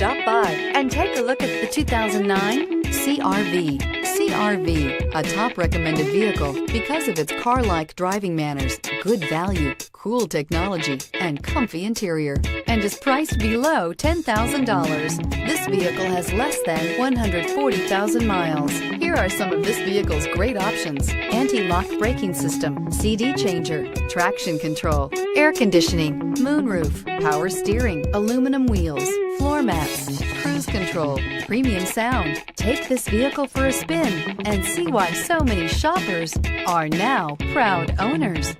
Stop by and take a look at the 2009 CR-V. CR-V, a top recommended vehicle because of its car-like driving manners, good value, cool technology, and comfy interior, and is priced below $10,000. This vehicle has less than 140,000 miles. Here are some of this vehicle's great options: anti-lock braking system, CD changer, traction control, air conditioning, moonroof, power steering, aluminum wheels, floor mats, cruise control, premium sound. Take this vehicle for a spin and see why so many shoppers are now proud owners.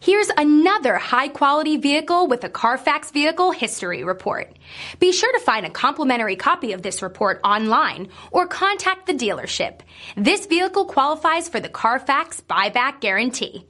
Here's another high-quality vehicle with a Carfax Vehicle History Report. Be sure to find a complimentary copy of this report online or contact the dealership. This vehicle qualifies for the Carfax Buyback Guarantee.